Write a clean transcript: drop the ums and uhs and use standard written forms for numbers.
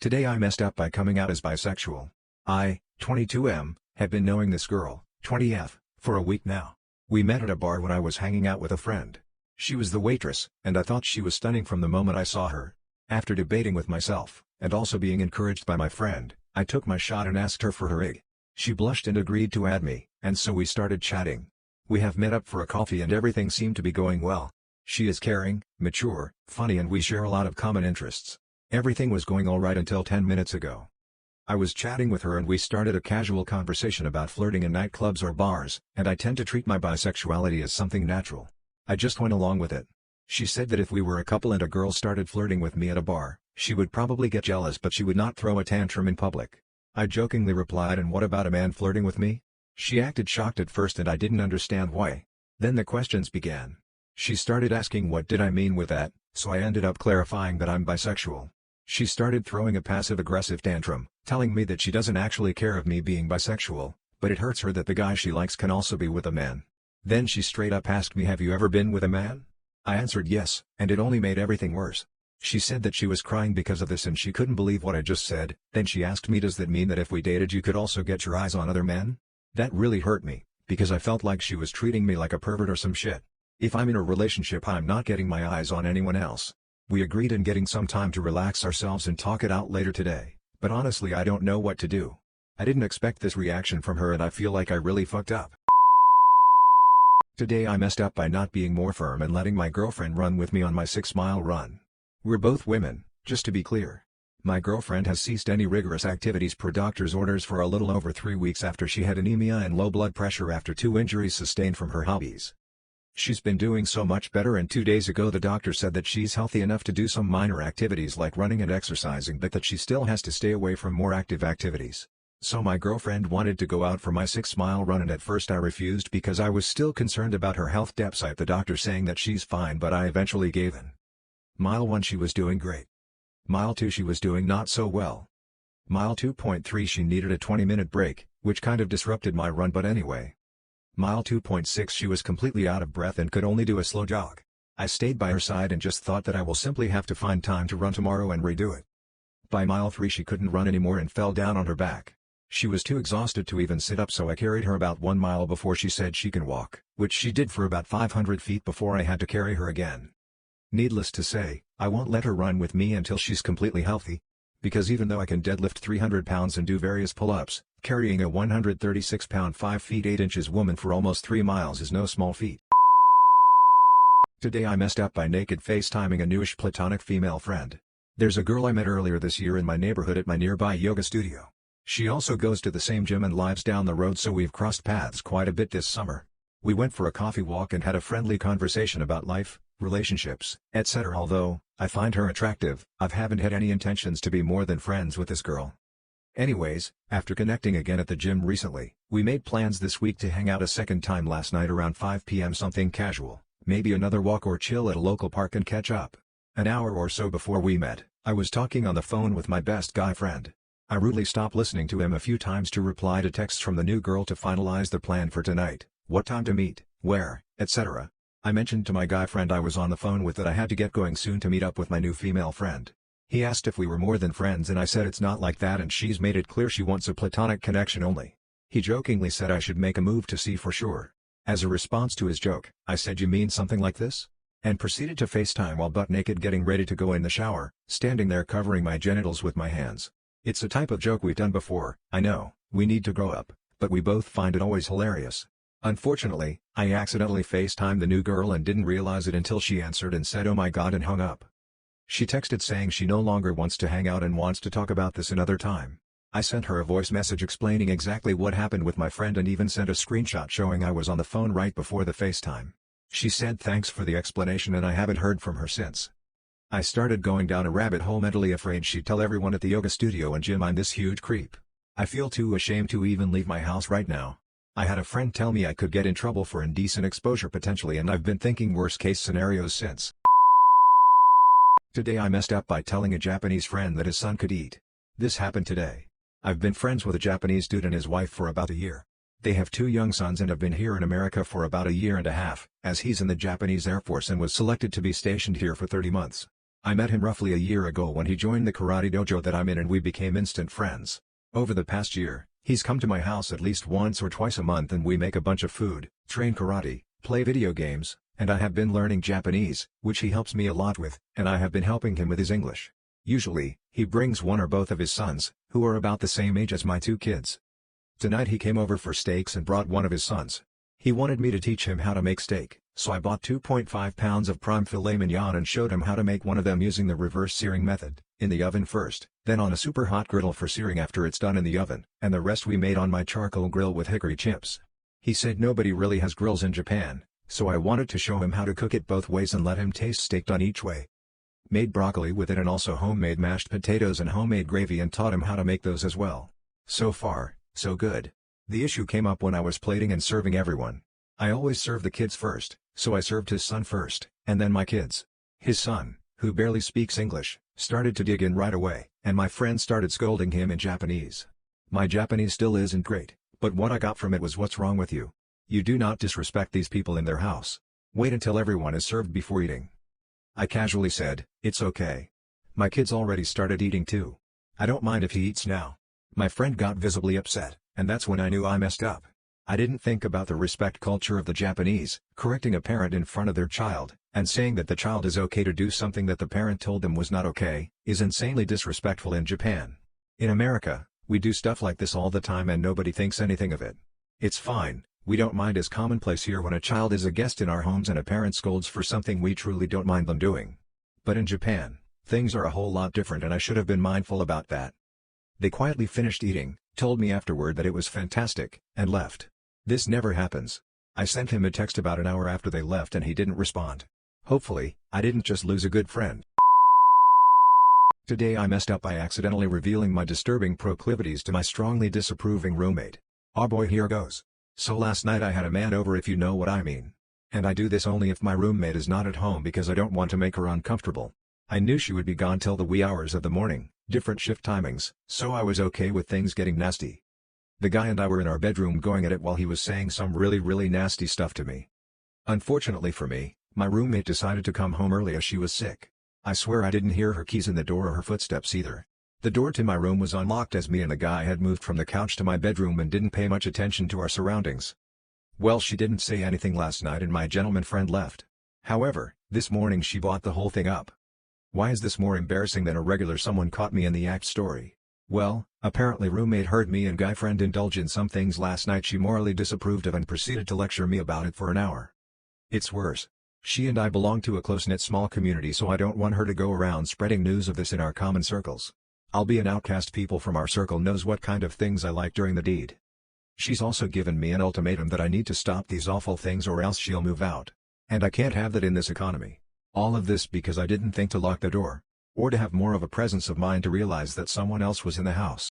Today I messed up by coming out as bisexual. I, 22M, have been knowing this girl, 20F, for a week now. We met at a bar when I was hanging out with a friend. She was the waitress, and I thought she was stunning from the moment I saw her. After debating with myself, and also being encouraged by my friend, I took my shot and asked her for her IG. She blushed and agreed to add me, and so we started chatting. We have met up for a coffee and everything seemed to be going well. She is caring, mature, funny, and we share a lot of common interests. Everything was going alright until 10 minutes ago. I was chatting with her and we started a casual conversation about flirting in nightclubs or bars, and I tend to treat my bisexuality as something natural. I just went along with it. She said that if we were a couple and a girl started flirting with me at a bar, she would probably get jealous but she would not throw a tantrum in public. I jokingly replied, "And what about a man flirting with me?" She acted shocked at first and I didn't understand why. Then the questions began. She started asking what did I mean with that, so I ended up clarifying that I'm bisexual. She started throwing a passive-aggressive tantrum, telling me that she doesn't actually care of me being bisexual, but it hurts her that the guy she likes can also be with a man. Then she straight up asked me, "Have you ever been with a man?" I answered yes, and it only made everything worse. She said that she was crying because of this and she couldn't believe what I just said. Then she asked me, "Does that mean that if we dated you could also get your eyes on other men?" That really hurt me, because I felt like she was treating me like a pervert or some shit. If I'm in a relationship I'm not getting my eyes on anyone else. We agreed on getting some time to relax ourselves and talk it out later today, but honestly I don't know what to do. I didn't expect this reaction from her and I feel like I really fucked up. Today I messed up by not being more firm and letting my girlfriend run with me on my 6-mile run. We're both women, just to be clear. My girlfriend has ceased any rigorous activities per doctor's orders for a little over 3 weeks after she had anemia and low blood pressure after 2 injuries sustained from her hobbies. She's been doing so much better and 2 days ago the doctor said that she's healthy enough to do some minor activities like running and exercising but that she still has to stay away from more active activities. So my girlfriend wanted to go out for my 6-mile run and at first I refused because I was still concerned about her health despite the doctor saying that she's fine, but I eventually gave in. Mile 1 she was doing great. Mile 2 she was doing not so well. Mile 2.3 she needed a 20-minute break, which kind of disrupted my run, but anyway. Mile 2.6 she was completely out of breath and could only do a slow jog. I stayed by her side and just thought that I will simply have to find time to run tomorrow and redo it. By mile 3 she couldn't run anymore and fell down on her back. She was too exhausted to even sit up, so I carried her about 1 mile before she said she can walk, which she did for about 500 feet before I had to carry her again. Needless to say, I won't let her run with me until she's completely healthy. Because even though I can deadlift 300 pounds and do various pull-ups, carrying a 136-pound 5 feet 8 inches woman for almost 3 miles is no small feat. Today I messed up by naked FaceTiming a newish platonic female friend. There's a girl I met earlier this year in my neighborhood at my nearby yoga studio. She also goes to the same gym and lives down the road, so we've crossed paths quite a bit this summer. We went for a coffee walk and had a friendly conversation about life, relationships, etc. Although I find her attractive, I haven't had any intentions to be more than friends with this girl. Anyways, after connecting again at the gym recently, we made plans this week to hang out a second time last night around 5 p.m. something casual, maybe another walk or chill at a local park and catch up. An hour or so before we met, I was talking on the phone with my best guy friend. I rudely stopped listening to him a few times to reply to texts from the new girl to finalize the plan for tonight, what time to meet, where, etc. I mentioned to my guy friend I was on the phone with that I had to get going soon to meet up with my new female friend. He asked if we were more than friends and I said it's not like that and she's made it clear she wants a platonic connection only. He jokingly said I should make a move to see for sure. As a response to his joke, I said, "You mean something like this?" And proceeded to FaceTime while butt naked getting ready to go in the shower, standing there covering my genitals with my hands. It's a type of joke we've done before, I know, we need to grow up, but we both find it always hilarious. Unfortunately, I accidentally FaceTimed the new girl and didn't realize it until she answered and said "Oh my god" and hung up. She texted saying she no longer wants to hang out and wants to talk about this another time. I sent her a voice message explaining exactly what happened with my friend and even sent a screenshot showing I was on the phone right before the FaceTime. She said thanks for the explanation and I haven't heard from her since. I started going down a rabbit hole, mentally afraid she'd tell everyone at the yoga studio and gym I'm this huge creep. I feel too ashamed to even leave my house right now. I had a friend tell me I could get in trouble for indecent exposure potentially, and I've been thinking worst case scenarios since. Today I messed up by telling a Japanese friend that his son could eat. This happened today. I've been friends with a Japanese dude and his wife for about a year. They have 2 young sons and have been here in America for about a year and a half, as he's in the Japanese Air Force and was selected to be stationed here for 30 months. I met him roughly a year ago when he joined the karate dojo that I'm in and we became instant friends. Over the past year, he's come to my house at least once or twice a month and we make a bunch of food, train karate, play video games, and I have been learning Japanese, which he helps me a lot with, and I have been helping him with his English. Usually, he brings one or both of his sons, who are about the same age as my two kids. Tonight he came over for steaks and brought one of his sons. He wanted me to teach him how to make steak, so I bought 2.5 pounds of prime filet mignon and showed him how to make one of them using the reverse searing method, in the oven first, then on a super hot griddle for searing after it's done in the oven, and the rest we made on my charcoal grill with hickory chips. He said nobody really has grills in Japan, so I wanted to show him how to cook it both ways and let him taste steak done each way. Made broccoli with it and also homemade mashed potatoes and homemade gravy and taught him how to make those as well. So far, so good. The issue came up when I was plating and serving everyone. I always serve the kids first, so I served his son first, and then my kids. His son, who barely speaks English, started to dig in right away, and my friend started scolding him in Japanese. My Japanese still isn't great, but what I got from it was "What's wrong with you? You do not disrespect these people in their house. Wait until everyone is served before eating." I casually said, "It's okay. My kids already started eating too. I don't mind if he eats now." My friend got visibly upset, and that's when I knew I messed up. I didn't think about the respect culture of the Japanese, correcting a parent in front of their child, and saying that the child is okay to do something that the parent told them was not okay, is insanely disrespectful in Japan. In America, we do stuff like this all the time and nobody thinks anything of it. It's fine, we don't mind as commonplace here when a child is a guest in our homes and a parent scolds for something we truly don't mind them doing. But in Japan, things are a whole lot different and I should have been mindful about that. They quietly finished eating, told me afterward that it was fantastic, and left. This never happens. I sent him a text about an hour after they left and he didn't respond. Hopefully, I didn't just lose a good friend. Today I messed up by accidentally revealing my disturbing proclivities to my strongly disapproving roommate. Oh boy, here goes. So last night I had a man over, if you know what I mean. And I do this only if my roommate is not at home because I don't want to make her uncomfortable. I knew she would be gone till the wee hours of the morning, different shift timings, so I was okay with things getting nasty. The guy and I were in our bedroom going at it while he was saying some really nasty stuff to me. Unfortunately for me, my roommate decided to come home early as she was sick. I swear I didn't hear her keys in the door or her footsteps either. The door to my room was unlocked as me and the guy had moved from the couch to my bedroom and didn't pay much attention to our surroundings. Well, she didn't say anything last night and my gentleman friend left. However, this morning she brought the whole thing up. Why is this more embarrassing than a regular "someone caught me in the act" story? Well, apparently roommate heard me and guy friend indulge in some things last night she morally disapproved of and proceeded to lecture me about it for an hour. It's worse. She and I belong to a close-knit small community, so I don't want her to go around spreading news of this in our common circles. I'll be an outcast. People from our circle knows what kind of things I like during the deed. She's also given me an ultimatum that I need to stop these awful things or else she'll move out. And I can't have that in this economy. All of this because I didn't think to lock the door. Or to have more of a presence of mind to realize that someone else was in the house.